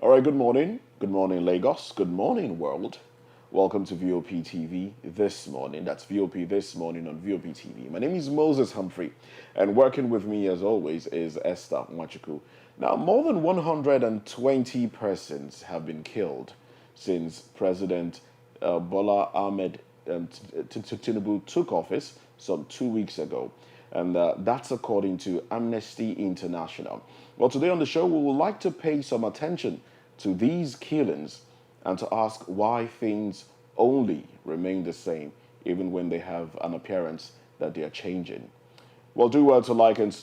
All right, good morning. Good morning, Lagos. Good morning, world. Welcome to VoP TV this morning. That's VoP this morning on VoP TV. My name is Moses Humphrey, and working with me, as always, is Esther Machuku. Now, more than 120 persons have been killed since President Bola Ahmed Tinubu took office some 2 weeks ago. And that's according to Amnesty International. Well, today on the show, we would like to pay some attention to these killings and to ask why things only remain the same, even when they have an appearance that they are changing. Well, do well to like and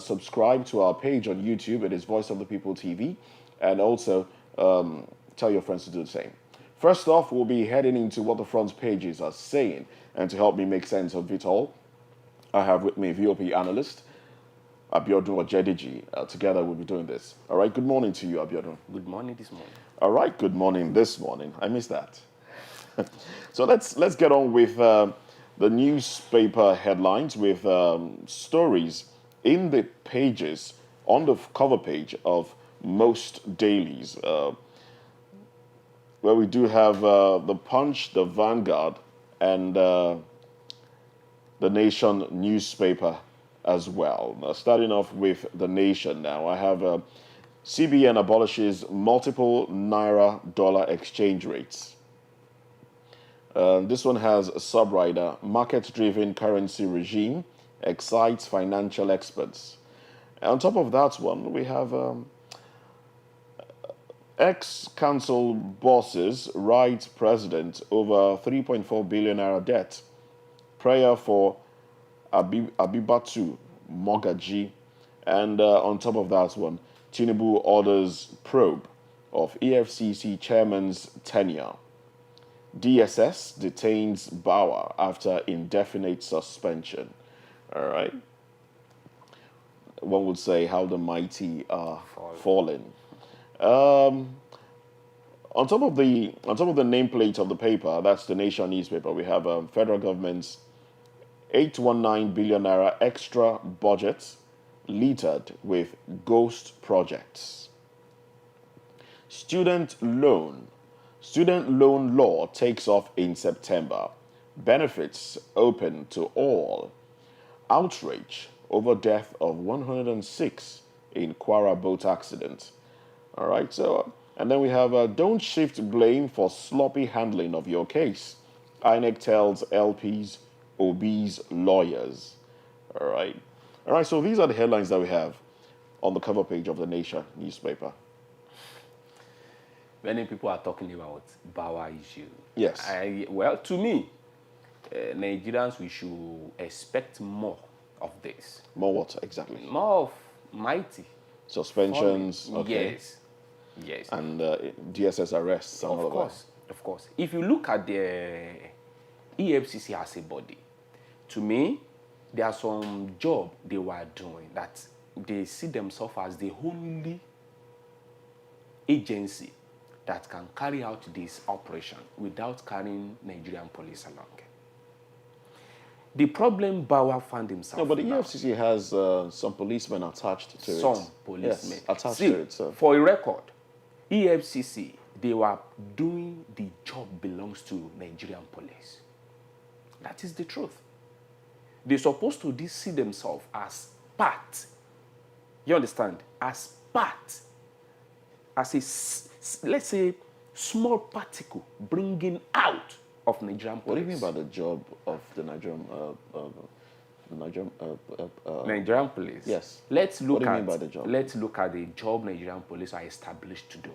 subscribe to our page on YouTube. It is Voice of the People TV. And also tell your friends to do the same. First off, we'll be heading into what the front pages are saying. And to help me make sense of it all, I have with me VoP analyst Abiodun Ojediji. Together we'll be doing this. All right, good morning to you, Abiodun. Good morning this morning. All right, good morning this morning. I missed that. So let's get on with the newspaper headlines with stories in the pages, on the cover page of most dailies, where we do have the Punch, the Vanguard, and the Nation newspaper as well. Now, starting off with the Nation now, I have CBN abolishes multiple Naira-dollar exchange rates. This one has a sub-rider, market-driven currency regime excites financial experts. And on top of that one, we have ex-council bosses write president over 3.4 billion naira debt. Prayer for Abibatu Mogaji. And on top of that one, Tinubu orders probe of EFCC chairman's tenure. DSS detains Bauer after indefinite suspension. All right. One would say how the mighty are fallen. On top of the nameplate of the paper, that's the Nation newspaper, we have federal government's 819 billion naira extra budget littered with ghost projects. Student loan law takes off in September. Benefits open to all. Outrage over death of 106 in Kwara boat accident. All right, so and then we have don't shift blame for sloppy handling of your case. INEC tells LPs, OB's lawyers. All right, so these are the headlines that we have on the cover page of the Nation newspaper. Many people are talking about Bauer issue. Yes. Well, to me, Nigerians, we should expect more of this. More what exactly? More of mighty. Suspensions. Okay. Yes. And DSS arrests. And of course. If you look at the EFCC as a body, to me, there are some job they were doing that they see themselves as the only agency that can carry out this operation without carrying Nigerian police along. The problem Bauer found himself. No, but the EFCC has some policemen attached to it. Some policemen. Yes, attached to it. So. For a record, EFCC, they were doing the job belongs to Nigerian police. That is the truth. They're supposed to see themselves as part. You understand? As part. As a, let's say, small particle bringing out of Nigerian police. What do you mean by the job of the Nigerian police? Yes. Let's look what do you mean by the job? Let's look at the job Nigerian police are established to do.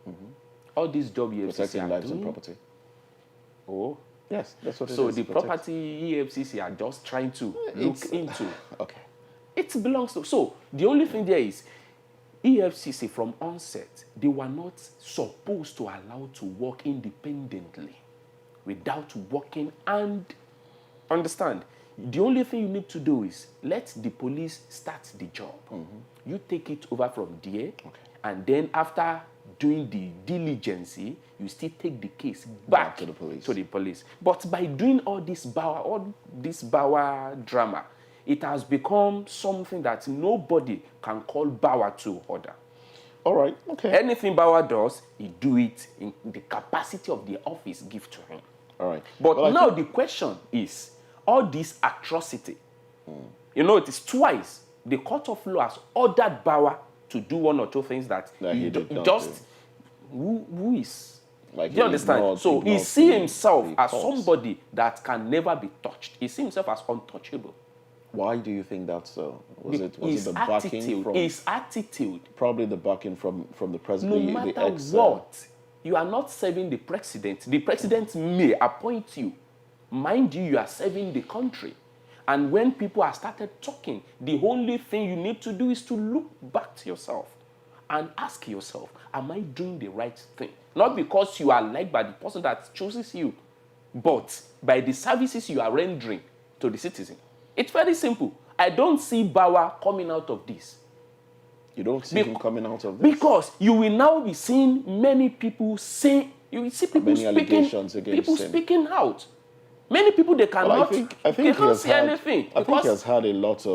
Mm-hmm. All these jobs EFCC protecting are lives doing, and property. Oh. Yes, that's what it is. So the property EFCC are just trying to look into. Okay. It belongs to. So the only thing there is EFCC from onset, they were not supposed to allow to work independently without working and understand. The only thing you need to do is let the police start the job. Mm-hmm. You take it over from there, and then after doing the diligence, you still take the case back to the police. But by doing all this Bauer drama, it has become something that nobody can call Bauer to order. All right. Okay. Anything Bauer does, he do it in the capacity of the office give to him. All right. But Well, now the question is, all this atrocity, you know, it is twice the court of law has ordered Bauer to do one or two things that he did not just do. who is. Like Do you understand? ignored- So he ignored see the- himself the as courts. somebody that can never be touched. He see himself as untouchable. Why do you think that's so? Was it His the backing attitude, from his attitude, probably the backing from the no president, the matter ex? what, you are not serving the president. The president may appoint you. Mind you, you are serving the country. And when people have started talking, the only thing you need to do is to look back to yourself and ask yourself, am I doing the right thing? Not because you are liked by the person that chooses you, but by the services you are rendering to the citizen. It's very simple. I don't see Bauer coming out of this. You don't see him coming out of this? Because you will now be seeing many people say, you will see people Many allegations against him. speaking out. Many people, they cannot, Well, I think they he can't has see had, anything. I think he because has had a lot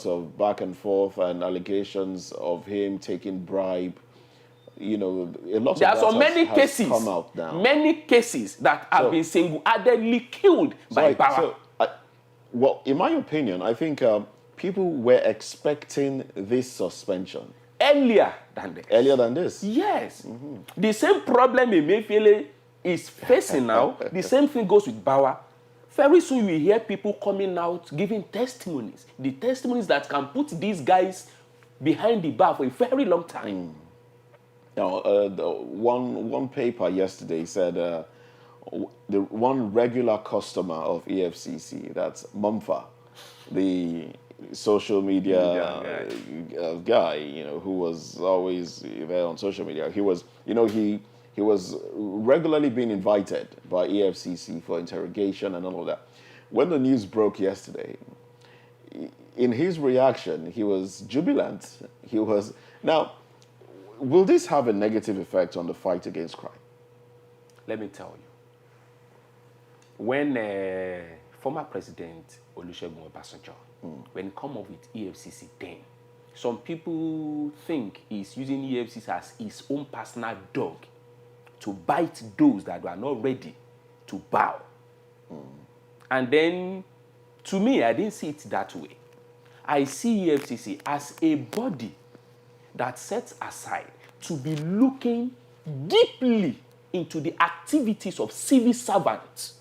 of back and forth and allegations of him taking bribe. You know, a lot there of are that so many has cases, come out now. many cases that have been single-handedly killed by Bauer. Well, in my opinion, I think people were expecting this suspension Earlier than this. earlier than this. Yes. The same problem Emefiele is facing now, the same thing goes with Bauer. Very soon you will hear people coming out giving testimonies. The testimonies that can put these guys behind the bar for a very long time. Now, one paper yesterday said the one regular customer of EFCC, that's Mumfa, the social media guy, you know, who was always there on social media. He was, you know, he was regularly being invited by EFCC for interrogation and all of that. When the news broke yesterday, in his reaction, he was jubilant. He was now. Will this have a negative effect on the fight against crime? Let me tell you. When former President Olusegun Obasanjo, when he come up with EFCC then, some people think he's using EFCC as his own personal dog to bite those that were not ready to bow. And then, to me, I didn't see it that way. I see EFCC as a body that sets aside to be looking deeply into the activities of civil servants.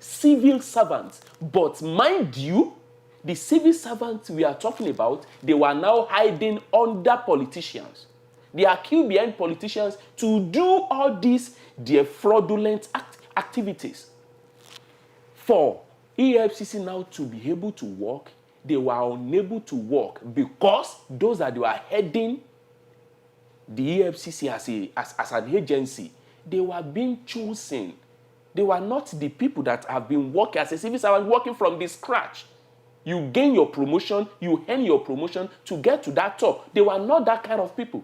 Civil servants. But mind you, the civil servants we are talking about, they were now hiding under politicians. They are queued behind politicians to do all these their fraudulent activities. For EFCC now to be able to work, they were unable to work because those that they were heading the EFCC as an agency, they were being chosen. They were not the people that have been working as a civil servant, working from the scratch. You gain your promotion, you earn your promotion to get to that top. They were not that kind of people.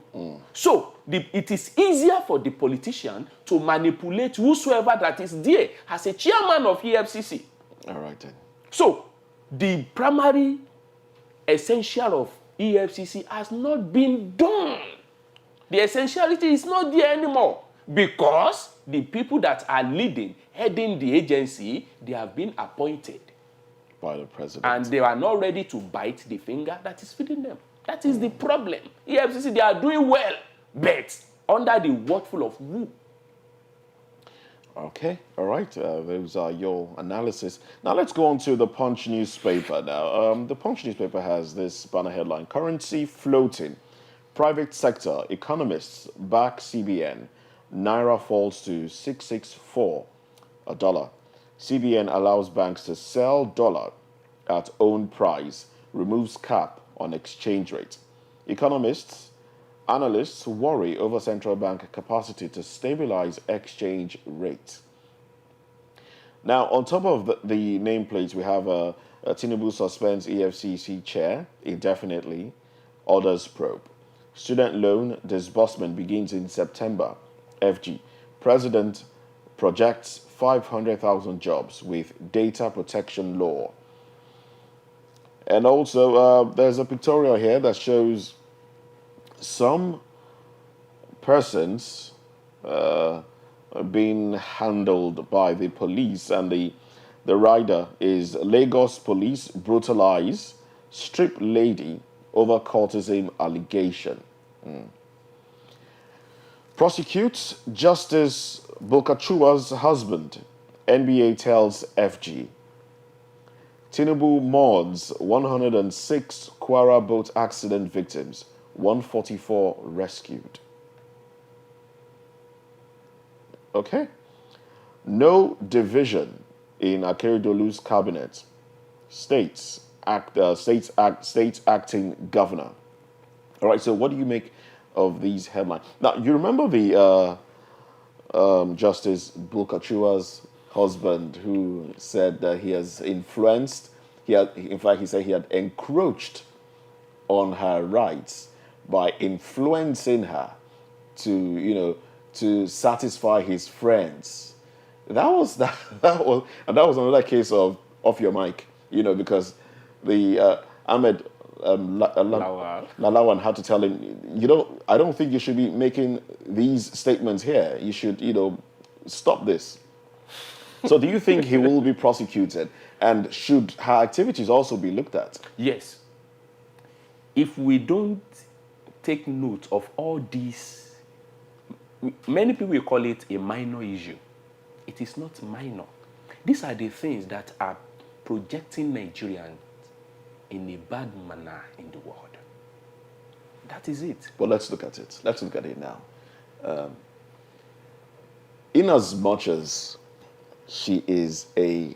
So it is easier for the politician to manipulate whosoever that is there as a chairman of EFCC. All right then. So the primary essential of EFCC has not been done. The essentiality is not there anymore because the people that are heading the agency, they have been appointed by the president. and they are not ready to bite the finger that is feeding them. That is the problem. EFCC, they are doing well, but under the watchful of who? Okay, all right. Those are your analysis. Now let's go on to the Punch newspaper now. The Punch newspaper has this banner headline: currency floating. Private sector economists back CBN. Naira falls to 664 a dollar. CBN allows banks to sell dollar at own price, removes cap on exchange rate. Analysts worry over central bank capacity to stabilize exchange rate. Now, on top of the nameplates, we have Tinubu suspends EFCC chair indefinitely, orders probe. Student loan disbursement begins in September. FG. President projects 500,000 jobs with data protection law. And also, there's a pictorial here that shows some persons being handled by the police, and the rider is Lagos police brutalize strip lady over courtesan allegation. Prosecutes Justice Bokachua's husband, NBA tells FG. Tinubu mourns 106 Kwara boat accident victims, 144 rescued. Okay. No division in Akeredolu's cabinet. States acting governor. All right. So what do you make of these headlines? Now you remember the Justice Bulkachua's husband who said that he has influenced. In fact, he said he had encroached on her rights by influencing her to satisfy his friends. That was another case of off your mic, because the Ahmed Lalawan had to tell him, I don't think you should be making these statements here. You should, stop this. So do you think he will be prosecuted? And should her activities also be looked at? Yes. If we don't take note of all these, many people will call it a minor issue. It is not minor. These are the things that are projecting Nigerians in a bad manner in the world. That is it. Well, let's look at it. Let's look at it now. In as much as she is a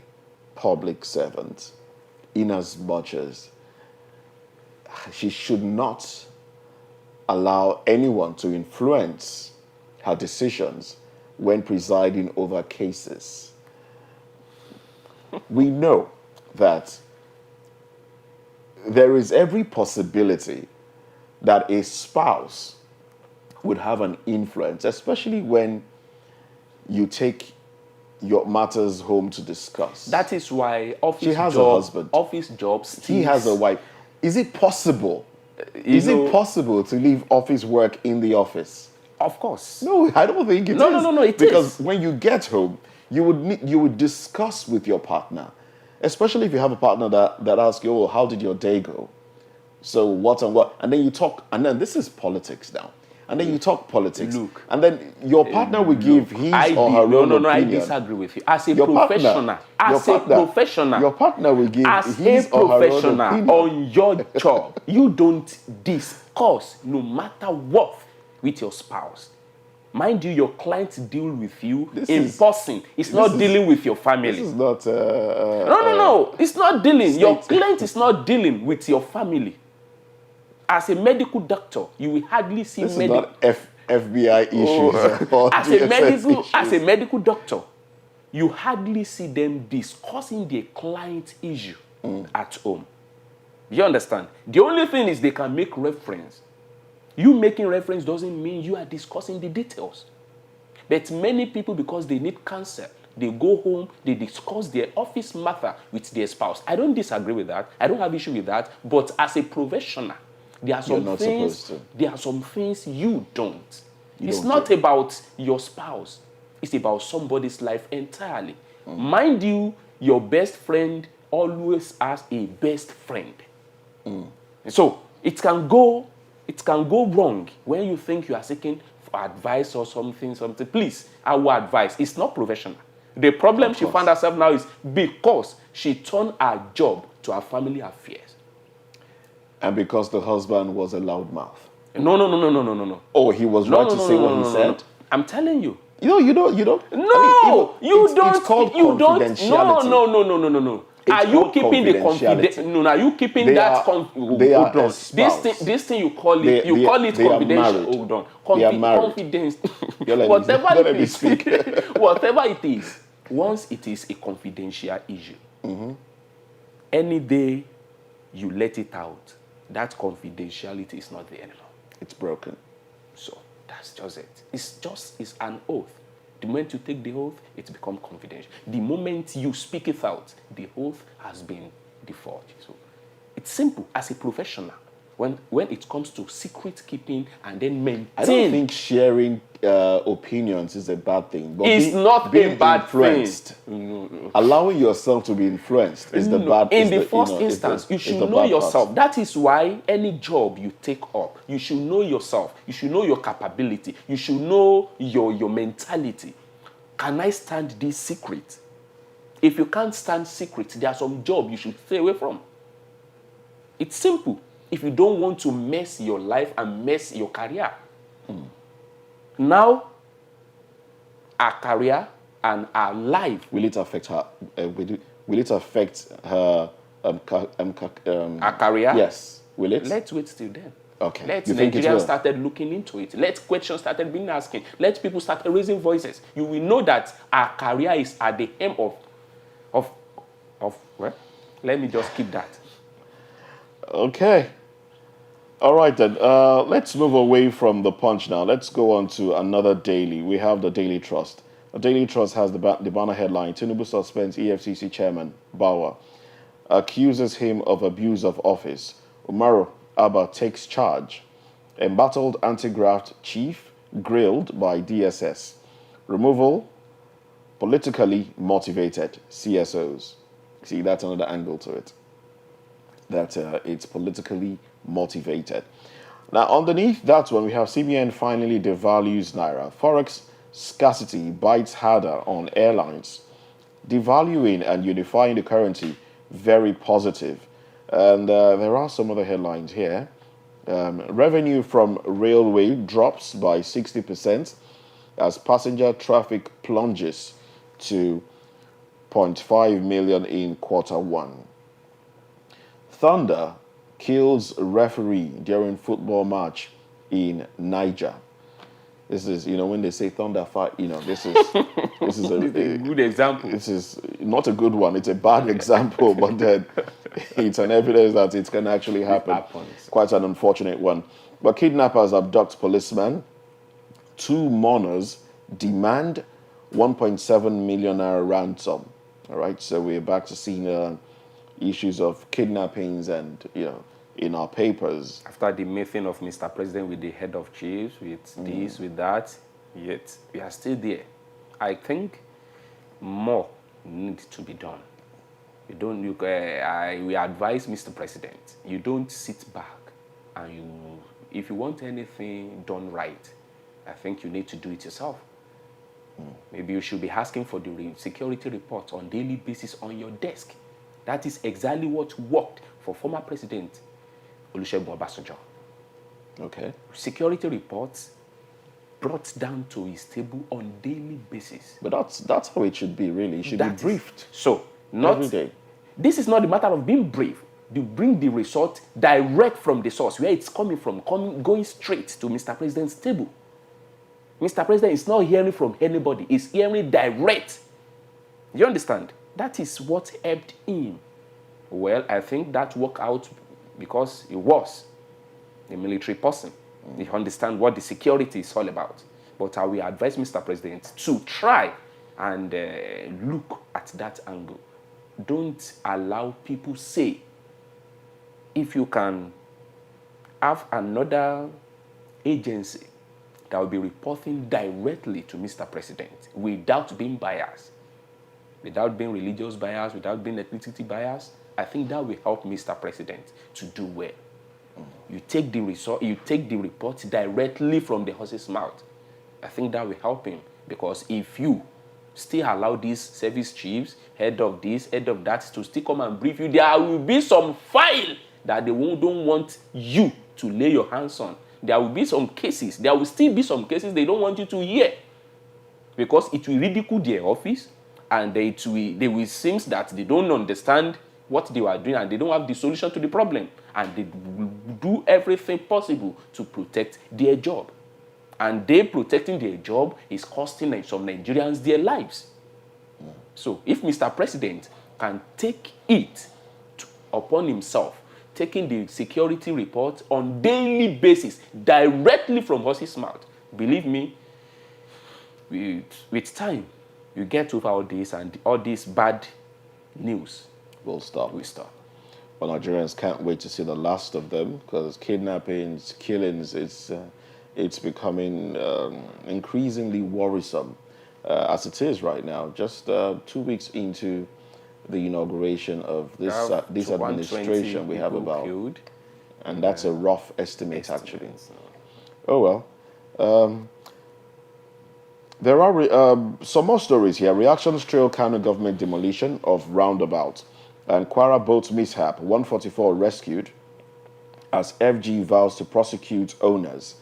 public servant, in as much as she should not allow anyone to influence her decisions when presiding over cases. We know that there is every possibility that a spouse would have an influence, especially when you take your matters home to discuss. That is why she has a husband. Office jobs. He has a wife. Is it possible? Is it possible to leave office work in the office? Of course. No, I don't think it is. No, it is. Because when you get home, you would discuss with your partner, especially if you have a partner that asks you, "Oh, how did your day go? So what and what?" And then you talk, and then this is politics now. And then you talk politics. Look. And then your partner will give his or her own opinion. No, I disagree with you. As a professional, your partner will give as his a or her own professional opinion. on your job, you don't discuss, no matter what, with your spouse. Mind you, your client deal with you in person. It's not dealing with your family. This is not... No. It's not dealing. Your client is not dealing with your family. As a medical doctor, you will hardly see this is not FBI issues. As a medical doctor, you hardly see them discussing their client issue at home. You understand? The only thing is they can make reference. You making reference doesn't mean you are discussing the details. But many people, because they need counsel, they go home, they discuss their office matter with their spouse. I don't disagree with that. I don't have issue with that. But as a professional, there are some things you don't. It's not about your spouse. It's about somebody's life entirely. Mind you, your best friend always has a best friend. So it can go wrong when you think you are seeking for advice or something. Please, our advice. It's not professional. The problem she found herself now is because she turned her job to her family affairs. And because the husband was a loudmouth. No. Oh, he was right to say what he said? I'm telling you. You don't. No, It's called confidentiality. No. Are you keeping the confidence? No, are you keeping that? They are espoused. This thing you call it. You call it confidential. Hold on. They are married. Confidence. Whatever it is. Whatever it is. Once it is a confidential issue, any day you let it out, that confidentiality is not there anymore. It's broken. So that's just it. It's an oath. The moment you take the oath, it becomes confidential. The moment you speak it out, the oath has been defaulted. So it's simple. As a professional, when it comes to secret keeping and then maintain. I don't think sharing opinions is a bad thing. But It's not a bad influenced, allowing yourself to be influenced is the bad. In the first instance, you should know yourself. That is why any job you take up, you should know yourself. You should know your capability. You should know your mentality. Can I stand this secret? If you can't stand secret, there are some jobs you should stay away from. It's simple. If you don't want to mess your life and mess your career. Now, our career and our life. Will it affect her? Will it affect her? Our career? Yes. Will it? Let's wait till then. Okay. Let Nigerians started looking into it. Let questions started being asked. Let people start raising voices. You will know that our career is at the hem of well, let me just keep that. Okay. All right then. Let's move away from the Punch now. Let's go on to another daily. We have the Daily Trust. The Daily Trust has the banner headline: Tinubu suspends EFCC chairman Bawa, accuses him of abuse of office. Umaru Abba takes charge. Embattled anti-graft chief grilled by DSS. Removal politically motivated CSOs. See, that's another angle to it. That it's politically motivated. Now, underneath that one, we have CBN finally devalues Naira. Forex scarcity bites harder on airlines. Devaluing and unifying the currency, very positive. And there are some other headlines here. Revenue from railway drops by 60% as passenger traffic plunges to 0.5 million in Q1. Thunder kills referee during football match in Niger. This is, when they say thunder fight, this is a good example. This is not a good one. It's a bad example, but then it's an evidence that it can actually happen. Quite an unfortunate one. But kidnappers abduct policeman. 2 mourners demand 1.7 million naira ransom. All right, so we're back to seeing issues of kidnappings and, in our papers. After the meeting of Mr. President with the head of chiefs, with this, with that, yet we are still there. I think more needs to be done. We advise Mr. President, you don't sit back and if you want anything done right, I think you need to do it yourself. Maybe you should be asking for the security report on daily basis on your desk. That is exactly what worked for former President Olusegun Obasanjo. Okay. Security reports brought down to his table on daily basis. But that's how it should be, really. It should be briefed. Not every day. This is not a matter of being brief. You bring the result direct from the source, where it's coming from, going straight to Mr. President's table. Mr. President is not hearing from anybody. He's hearing direct. You understand? That is what helped him. Well, I think that worked out because he was a military person. He understands what the security is all about. But I will advise Mr. President to try and look at that angle. Don't allow people say, if you can have another agency that will be reporting directly to Mr. President without being biased, without being religious bias, without being ethnicity bias, I think that will help Mr. President to do well. You take the report directly from the horse's mouth. I think that will help him, because if you still allow these service chiefs, head of this, head of that, to still come and brief you, there will be some file that they don't want you to lay your hands on. There will be some cases, there will still be some cases they don't want you to hear, because it will ridicule their office, and they will seem that they don't understand what they were doing and they don't have the solution to the problem, and they will do everything possible to protect their job. And they protecting their job is costing some Nigerians their lives. So if Mr. President can take it upon himself, taking the security report on daily basis directly from horse's mouth, believe me, with time, you get over all this, and all this bad news will stop. will stop. Well, Nigerians can't wait to see the last of them because kidnappings, killings, it's becoming increasingly worrisome as it is right now. Just 2 weeks into the inauguration of We this have this 120 administration, we have people about, killed. and that's a rough estimate actually. Estimates. Oh well. There are some more stories here. Reactions trail Kano government demolition of roundabout and Kwara boat mishap. 144 rescued as FG vows to prosecute owners.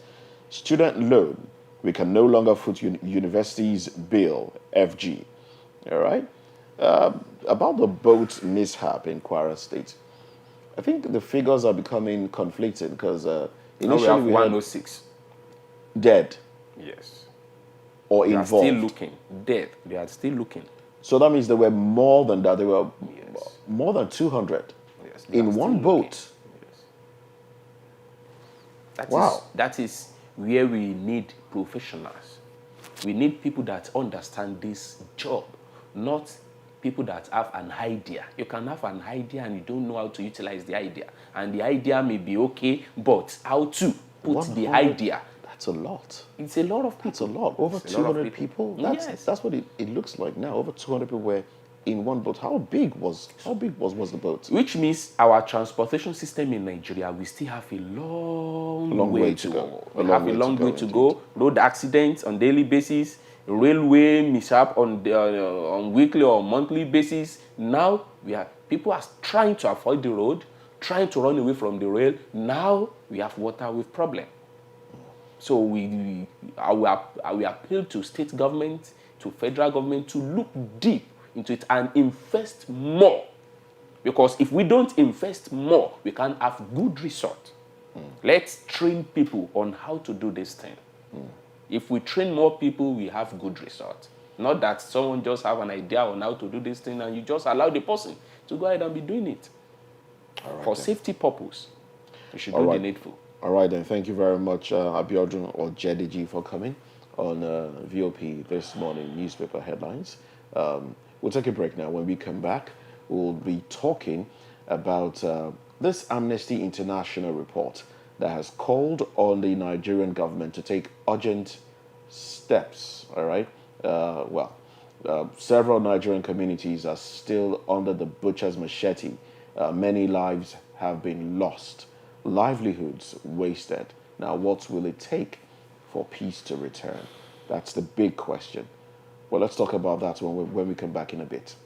Student loan. We can no longer foot universities bill. FG. All right. About the boat mishap in Kwara State, I think the figures are becoming conflicted because Now we initially have we had 106. dead Yes. or They are still involved. looking. Dead. They are still looking. So that means there were more than that. There were Yes. more than 200 Yes. They are in still one looking. boat. Yes. Wow. That is where we need professionals. We need people that understand this job, not people that have an idea. You can have an idea and you don't know how to utilize the idea. And the idea may be okay, but how to put the 100 idea. That's a lot. It's a lot of people. That's a lot. Over It's a lot of 200 people. Yes. That's what it looks like now. Over 200 people were in one boat. How big was the boat? Which means our transportation system in Nigeria, we still have a long way to go. We have a long way to go. Road accidents on daily basis, railway mishap on weekly or monthly basis. Now people are trying to avoid the road, trying to run away from the rail. Now we have water with problem. So we appeal to state government, to federal government to look deep into it and invest more. Because if we don't invest more, we can't have good result. Let's train people on how to do this thing. If we train more people, we have good result. Not that someone just have an idea on how to do this thing and you just allow the person to go ahead and be doing it. For safety purpose, we should do the needful. All right, then. Thank you very much, Abiodun or Jediji, for coming on VOP This Morning newspaper headlines. We'll take a break now. When we come back, we'll be talking about this Amnesty International report that has called on the Nigerian government to take urgent steps. All right. Several Nigerian communities are still under the butcher's machete. Many lives have been lost, livelihoods wasted. Now, what will it take for peace to return? That's the big question. Well, let's talk about that when we come back in a bit.